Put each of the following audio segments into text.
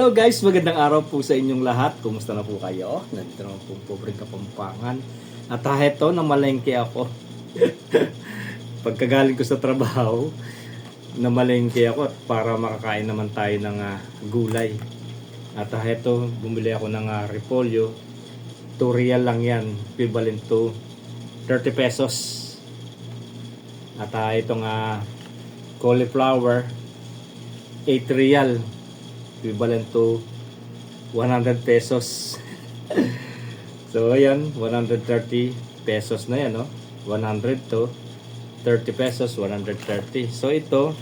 Hello guys, magandang araw po sa inyong lahat. Kumusta na po kayo? Nandito naman po pobreng Kapampangan. At heto, namalengke ako. Pagkagaling ko sa trabaho, namalengke ako at para makakain naman tayo ng gulay. At heto, bumili ako ng repolyo. 2 real lang yan, equivalent to 30 pesos. At itong cauliflower, 8 real, equivalent to 100 pesos. So ayan, 130 pesos na yan, no? 100 to 30 pesos, 130. So ito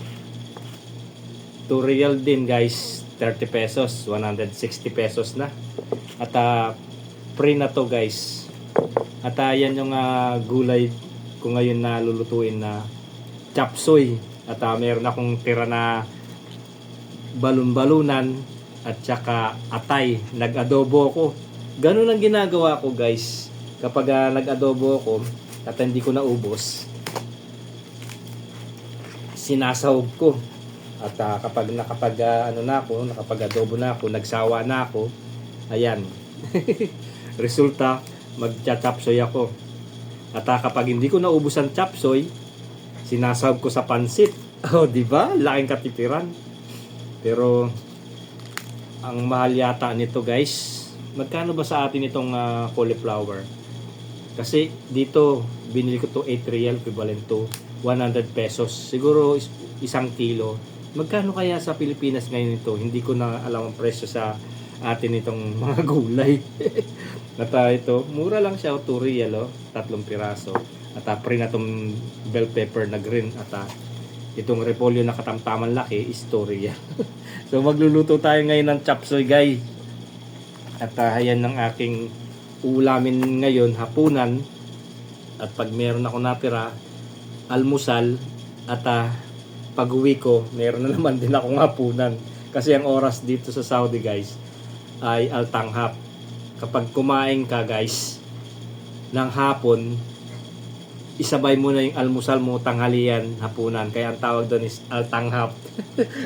2 real din guys, 30 pesos, 160 pesos na. At free na to guys. At yan yung gulay ko ngayon na lulutuin na chop suey. At meron akong tira na balon-balunan at saka atay. Nag-adobo ako. Ganun ang ginagawa ko guys. Kapag nag-adobo ako at hindi ko naubos, sinasahog ko. At kapag nakapag-adobo na ako, nagsawa na ako, ayan. Resulta, mag-chapsoy ako. At kapag hindi ko naubos ang chapsoy, sinasahog ko sa pansit. Oh, di ba? Laking katipiran. Pero ang mahal yata nito guys. Magkano ba sa atin itong cauliflower? Kasi dito binili ko to 8 real, equivalent to 100 pesos. Siguro 1 kilo. Magkano kaya sa Pilipinas ngayon ito? Hindi ko na alam ang presyo sa atin itong mga gulay. At ito, mura lang siya, 2 real, 3 piraso. At free na itong bell pepper na green. At itong repolyo na katamtaman laki is 2 real. So magluluto tayo ngayon ng chop suey guys. At ayan ang aking ulamin ngayon, hapunan. At pag meron ako natira, almusal. At pag uwi ko, meron na naman din akong hapunan. Kasi ang oras dito sa Saudi guys ay altanghap. Kapag kumain ka guys ng hapon, isabay mo na yung almusal mo, tanghalian, hapunan. Kaya ang tawag doon is altanghap.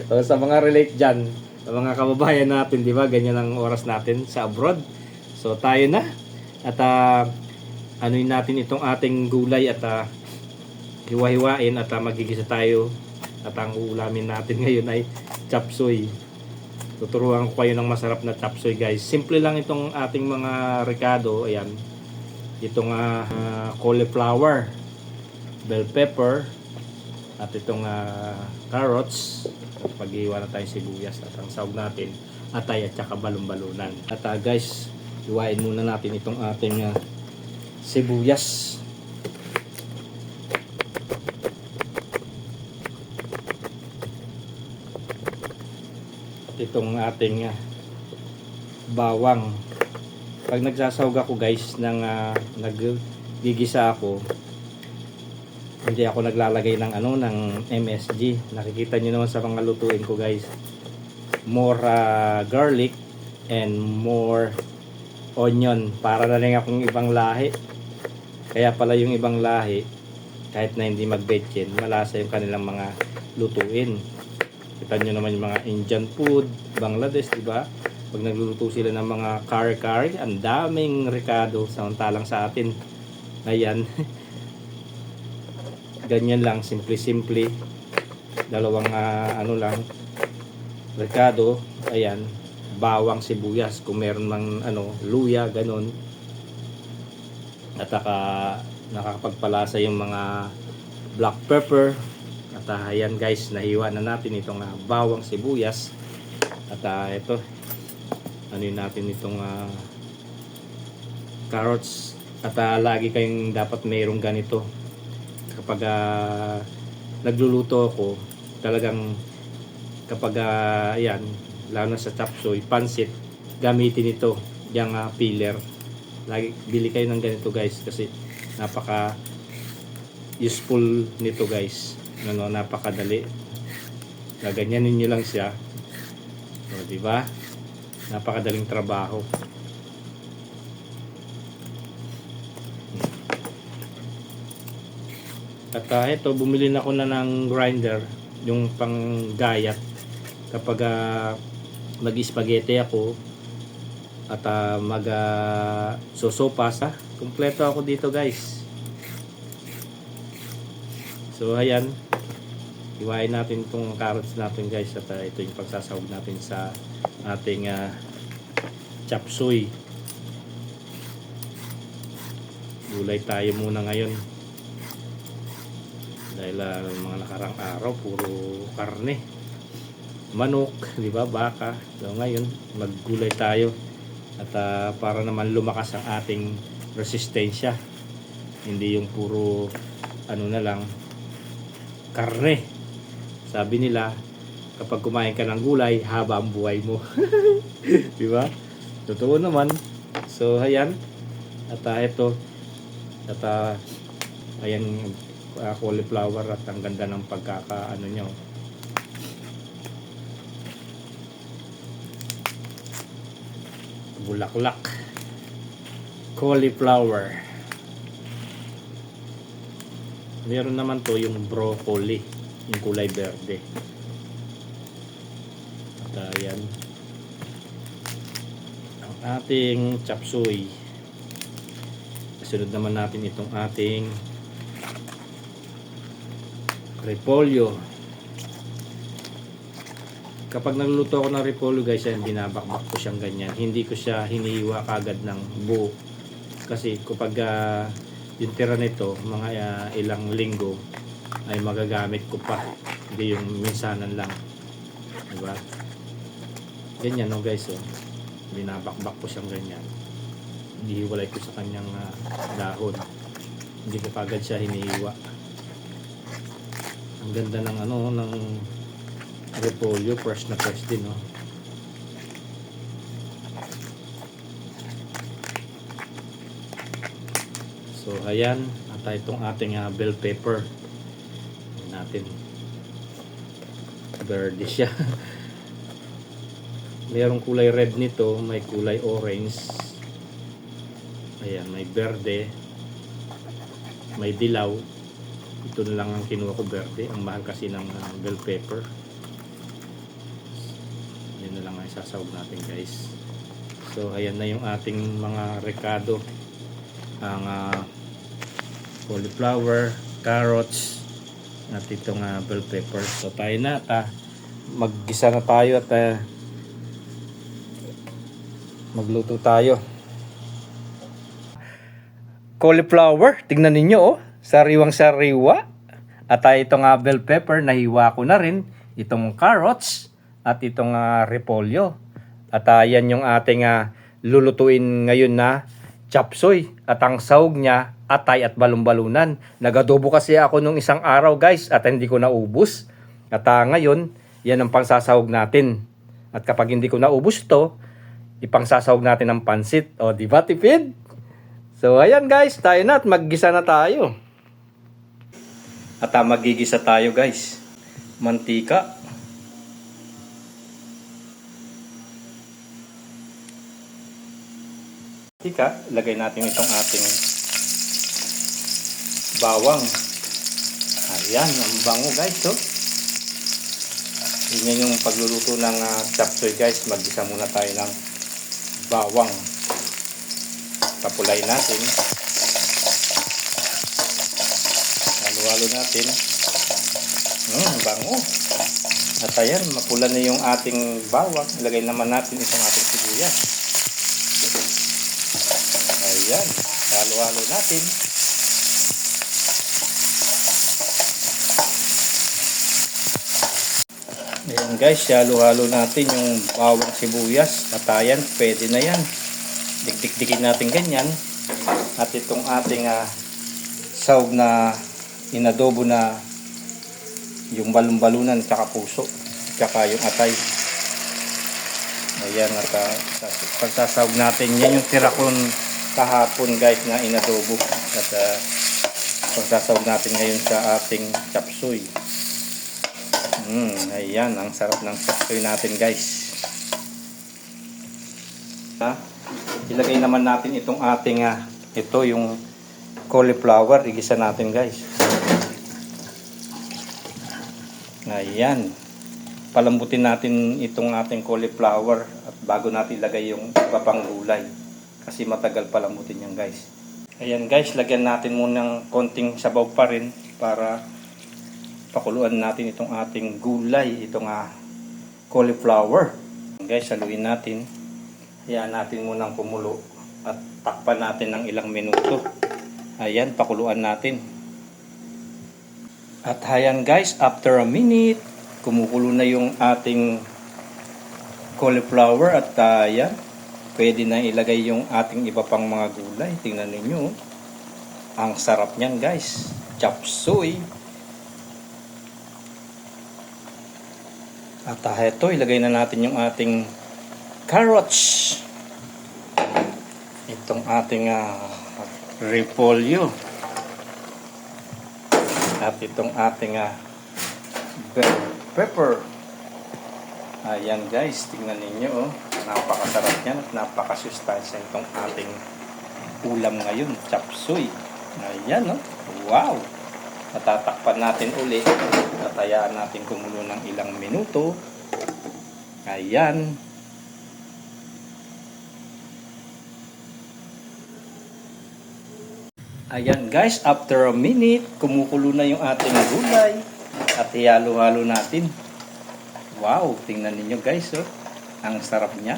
So, sa mga relate dyan, sa mga kababayan natin, di ba, ganyan ang oras natin sa abroad. So tayo na. At anuin natin itong ating gulay at hiwa-hiwain at magigisa tayo. At ang ulamin natin ngayon ay chop suey. Tuturuan ko kayo ng masarap na chop suey guys. Simple lang itong ating mga rekado. Ayan. Itong cauliflower, bell pepper, at itong carrots. At pag-iwa na tayong sibuyas at ang sahog natin, atay at saka balon-balunan. At guys, iwain muna natin itong ating sibuyas. At itong ating bawang. Pag nagsasahog ako guys ng naggigisa ako, hindi ako naglalagay ng ng MSG. Nakikita niyo naman sa mga lutuin ko guys. More garlic and more onion. Para na lang akong ibang lahi. Kaya pala yung ibang lahi, kahit na hindi mag-betchin, malasa yung kanilang mga lutuin. Kita niyo naman yung mga Indian food, Bangladesh, di ba? Pag nagluluto sila ng mga curry, ang daming rekado, samantalang sa atin, ayan. Ganyan lang, simple-simple. Dalawang lang, rekado, ayan, bawang, sibuyas, kung meron mang luya, ganun. At nakakapagpalasa yung mga black pepper. At ayan guys, nahiwa na natin itong bawang, sibuyas. At ito, natin itong carrots. At lagi kayong dapat mayroong ganito. Kapag nagluluto ako, talagang kapag ayan, lalo na sa chop suey, pansit, gamitin ito, yung peeler. Lagi bili kayo ng ganito guys kasi napaka useful nito guys. Napakadali. Gaganyanin niyo lang siya. So, di ba? Napakadaling trabaho. At ito, bumili na ako na ng grinder, yung panggayat. Kapag mag-spaghetti ako at sosopas. Kumpleto ako dito guys. So ayan, hiwain natin itong carrots natin guys, at ito yung pagsasahog natin sa ating chop suey. Gulay tayo muna ngayon dahil mga nakarang araw puro karne, manok, di ba, baka. So ngayon maggulay tayo at para naman lumakas ang ating resistensya, hindi yung puro ano na lang karne. Sabi nila kapag kumain ka ng gulay haba ang buhay mo. Di ba? Totoo naman. So ayan, at ito at ayan, cauliflower, at ang ganda ng pagkakaano nyo. Bulaklak cauliflower. Meron naman to yung broccoli, yung kulay berde. At ayan ang ating chop suey. Sunod naman natin itong ating repolyo. Kapag nagluluto ako ng repolyo guys, yan, binabakbak ko siyang ganyan. Hindi ko siya hinihiwa kagad ng buo. Kasi kapag yung tira nito, mga ilang linggo, ay magagamit ko pa. Hindi yung minsanan lang. Diba? Ganyan no guys. Oh. Binabakbak ko siyang ganyan. Hihiwalay ko sa kanyang dahon. Hindi ko kagad siya hinihiwa. Ang ganda ng ng repolyo, fresh na fresh din, no. So ayan, at itong ating bell pepper natin. Verde siya. Mayroong kulay red nito, may kulay orange. Ayan, may berde, may dilaw. Ito na lang ang kinuha ko, berde. Ang mahal kasi ng bell pepper. Yan na lang ang sasawag natin guys. So ayan na yung ating mga rekado. Ang cauliflower, carrots, at itong bell pepper. So tayo na, maggisa na tayo at magluto tayo. Cauliflower, tingnan ninyo, oh, sariwang sariwa. At itong bell pepper, nahiwa ko na rin. Itong carrots at itong repolyo. At yan yung ating lulutuin ngayon na chop suey. At ang sahog niya, atay at balon-balunan. Nagadobo kasi ako nung isang araw guys, at hindi ko naubos. At ngayon, yan ang pangsasahog natin. At kapag hindi ko naubos to, ipangsasahog natin ng pansit. O, di ba tipid? So ayan guys, tayo na at maggisa na tayo. At magigisa tayo guys. Mantika. Mantika, lagay natin itong ating bawang. Ayan, ang bango guys, oh. Yan yung pagluluto ng chop suey guys. Maggisa muna tayo ng bawang. Tapulay natin. Halo-halo natin. Bango. At ayan, mapula na yung ating bawang. Ilagay naman natin itong ating sibuyas. Ayan, halo-halo natin. Ayan guys, halo-halo natin yung bawang sibuyas. At ayan, pwede na yan. Dik-dik-dikin natin ganyan. At itong ating sahog na inadobo na yung balon-balunan, tsaka puso, tsaka yung atay. Ayan, at pagsasahog natin. Yan yung tira ko kahapon guys na inadobo. At pagsasahog natin ngayon sa ating chop suey. Ayan, ang sarap ng chop suey natin guys. Ilagay naman natin itong ating ito yung cauliflower, igisa natin guys. Ayan. palambutin natin itong ating cauliflower at bago natin ilagay yung iba pang gulay. Kasi matagal palambutin yan guys. Ayan guys, lagyan natin muna ng konting sabaw pa rin para pakuluan natin itong ating gulay, itong cauliflower. Guys, haluin natin. Hayaan natin munang kumulo at takpan natin ng ilang minuto. Ayan, pakuluan natin. At ayan guys, after a minute, kumukulo na yung ating cauliflower at ayan, pwede na ilagay yung ating iba pang mga gulay. Tingnan ninyo, ang sarap niyan guys, chop suey. At ito, ilagay na natin yung ating carrots. Itong ating repolyo. At itong ating bell pepper. Ayan guys, tingnan ninyo. Napakasarap yan at napakasustansya itong ating ulam ngayon, chop suey. Ayan, wow! Natatakpan natin uli at hayaan natin kumulo ng ilang minuto. Ayan. Ayan guys, after a minute, kumukulo na yung ating gulay at hihalo-halo natin. Wow, tingnan ninyo guys, ang sarap niya.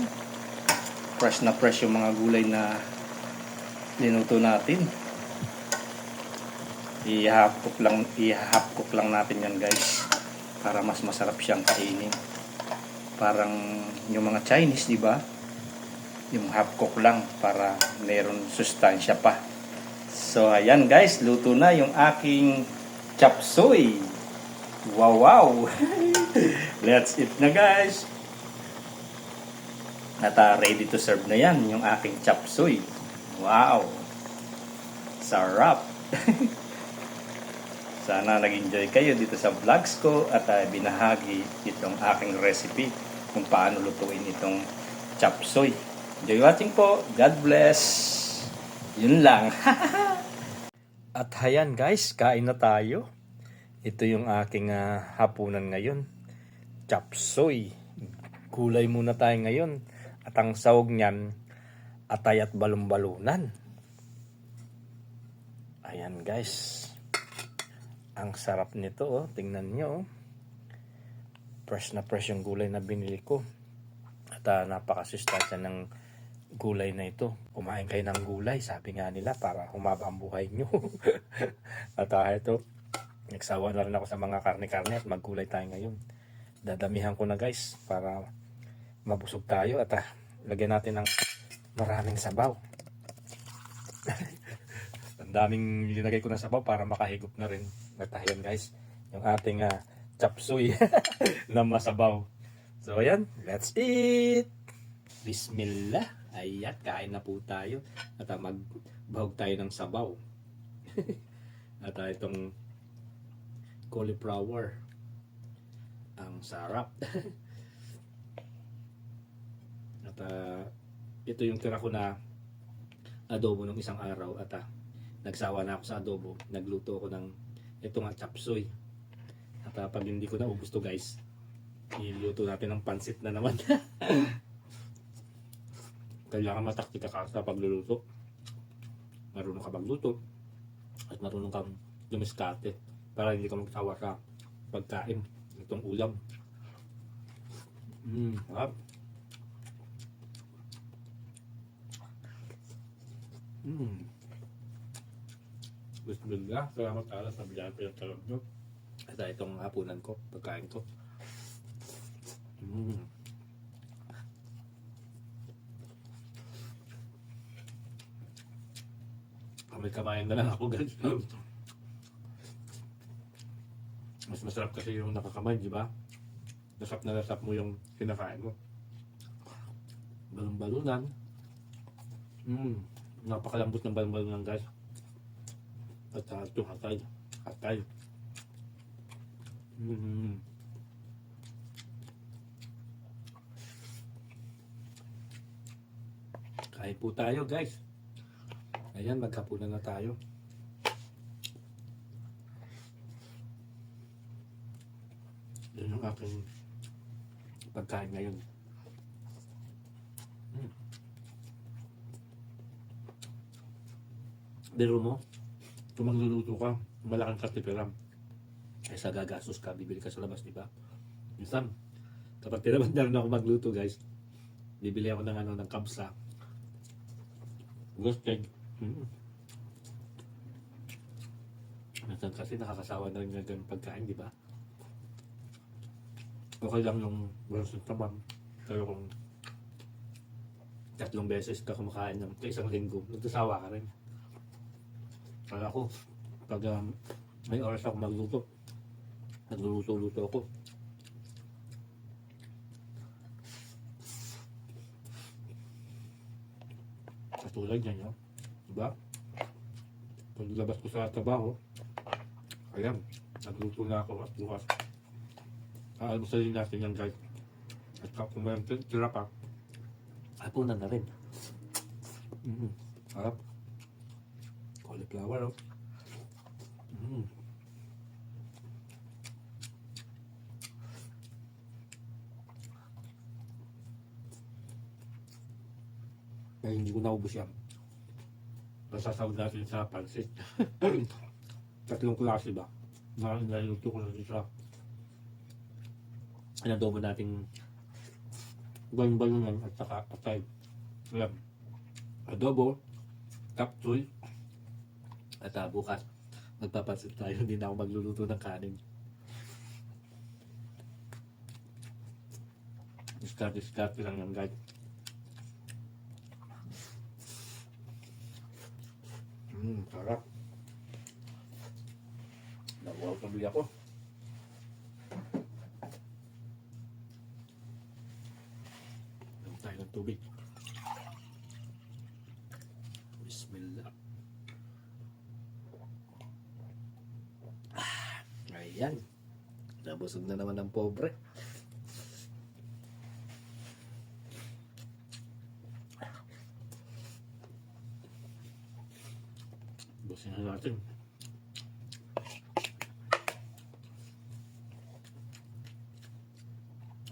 Fresh na fresh yung mga gulay na linuto natin. I-half cook lang natin yan guys para mas masarap siyang kainin. Parang yung mga Chinese, di ba? Yung half cook lang para meron sustansya pa. So ayan guys, luto na yung aking chop suey. Wow, wow. Let's eat na guys. At ready to serve na yan yung aking chop suey. Wow. Sarap. Sana nag-enjoy kayo dito sa vlogs ko at binahagi itong aking recipe kung paano lutuin itong chop suey. Enjoy watching po. God bless. Yun lang. At ayan guys, kain na tayo. Ito yung aking hapunan ngayon. Chop suey. Gulay muna tayo ngayon. At ang sahog niyan, atay at balon-balunan. Ayan guys. Ang sarap nito, tingnan nyo. Fresh na fresh yung gulay na binili ko. At napakasustansya ng gulay na ito. Kumain kayo ng gulay, sabi nga nila, para humaba ang buhay nyo. At ito, nagsawa na rin ako sa mga karne-karne at maggulay tayo ngayon. Dadamihan ko na guys para mabusog tayo at lagyan natin ng maraming sabaw. Ang daming linagay ko na sabaw para makahigop na rin. At ayan guys, yung ating chop suey na masabaw. So ayan, let's eat! Bismillah! Ayan, kain na po tayo. At magbahog tayo ng sabaw. At itong cauliflower. Ang sarap. At ito yung tira ko na adobo ng isang araw. At nagsawa na ako sa adobo. Nagluto ako ng ito chop suey. At pag hindi ko na ubos to guys, iluto natin ng pansit na naman. Kailangan mataktika ka sa pagluluto. Marunong ka magluto at marunong kang dumiskarte para hindi ka magsawa sa pagkain itong ulam. Harap. Bismillah, salamat ala sa biyaya pinagtalog nyo. At itong hapunan ko, pagkain ko. May kamayan na lang ako guys. Mas masarap kasi yung nakakamay, di ba? Nasap na nasap mo yung kinakain mo. Balon-balunan. Napakalambot ng balon-balunan guys. At ito hatay. Hatay. Kain po tayo guys. Ayan, magkapunan na tayo. Yun yung aking pagkain ngayon. Biro mo, kung magluluto ka, malaking katipiram. Kaysa gagastos ka, bibili ka sa labas, di ba? Minsan, kapag tinamad na rin ako magluto, guys, bibili ako ng ng kabsa. Roasted. Minsan kasi nakakasawa na rin ng ganun pagkain, di ba? Okay lang yung roasted tamang. Pero kung 3 beses ka kumakain ng isang linggo, nagsasawa ka rin. Kaya ako, pag may oras ako magluto, nagluluto-luto ako. Katulad niya, diba? Paglabas ko sa trabaho, ayan, nagluto na ako at bukas. Almusalin natin yan, guys. At kung may tira pa, hapunan na rin. Harap. Cauliflower, oh. Kaya hindi ko naubos yan. Masasawag natin sa pansit. 3 klase ba? Naliluto ko na rin sa inadobo nating balon-balonan at saka atay. Alam. Adobo, kapsul, at bukas magpapansit tayo. Hindi na ako magluluto ng kanin. Discard lang yan, guys. Sarap. Nawaw pabili ako. Lang tayo ng tubig. Bismillah. Ayan. Nabusog na naman ng pobre. Busin na natin.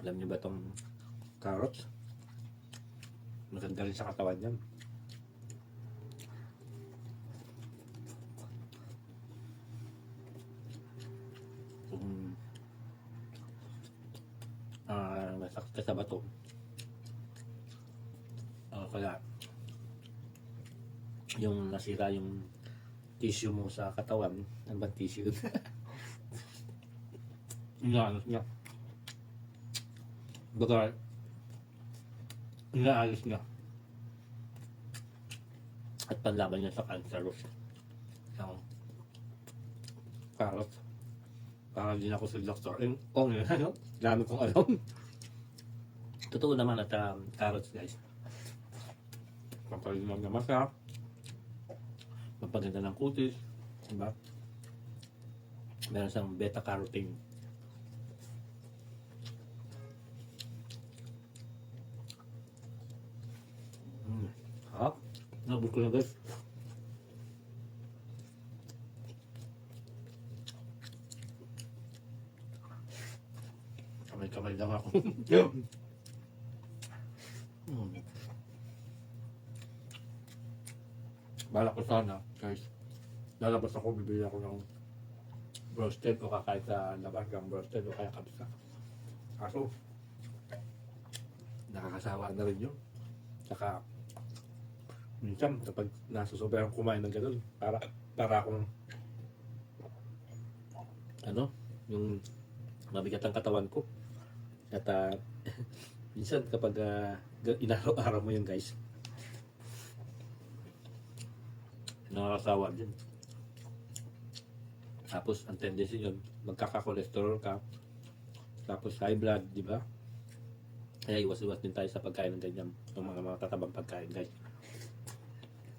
Alam niyo ba itong carrots? Maganda rin sa katawan yan. Kung nasakit ka sa bato, kaya yung nasira yung tissue mo sa katawan, ano ba tissue? Inaalos niya. Baga, inaalos niya. At panlaban niya sa cancerous. Ang carrot. Parang din ako sa doktor. Ano? Dami kong alam. Totoo naman at carrots, guys. Pampalinom na masa. Pampaganda ng kutis. Diba? Meron siyang beta-carotene. Harap. Nabot ko na, guys. Kamay-kamay lang ako. Balak ko sana, guys. Lalabas ako, bibili ako ng roasted o kakain sa labas ng roasted o kaya kabisa. Kaso, nakakasawa na rin yun. Saka, minsan, kapag nasusobrang kumain ng gano'n, para akong, yung mabigat ang katawan ko. At minsan kapag inaraw-araw mo yun, guys, nakakasawa din. Tapos ang tendency yun, magkaka-cholesterol ka, tapos high blood, di ba? Kaya iwas-iwas din tayo sa pagkain ng ganyan, ng mga tatabang pagkain, guys.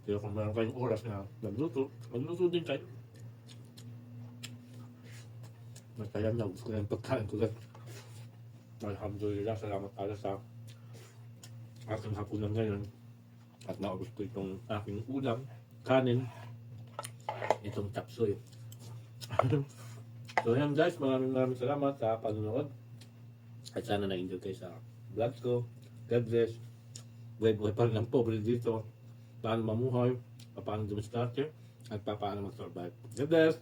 Pero kung meron kayong oras na magluto din kayo. Masaya na, gusto ko na yung pagkain ko, guys. Alhamdulillah, salamat pala sa aking hapunan ngayon. At naubos ko itong aking ulam, kanin, itong chapsuy. So yan, guys, maraming salamat sa panonood. At sana na-enjoy kayo sa vlog ko. God bless. Buhay-buhay pa rin ang pobre dito. Paano mamuhay, paano dumiskarte, at paano mag-survive. God bless!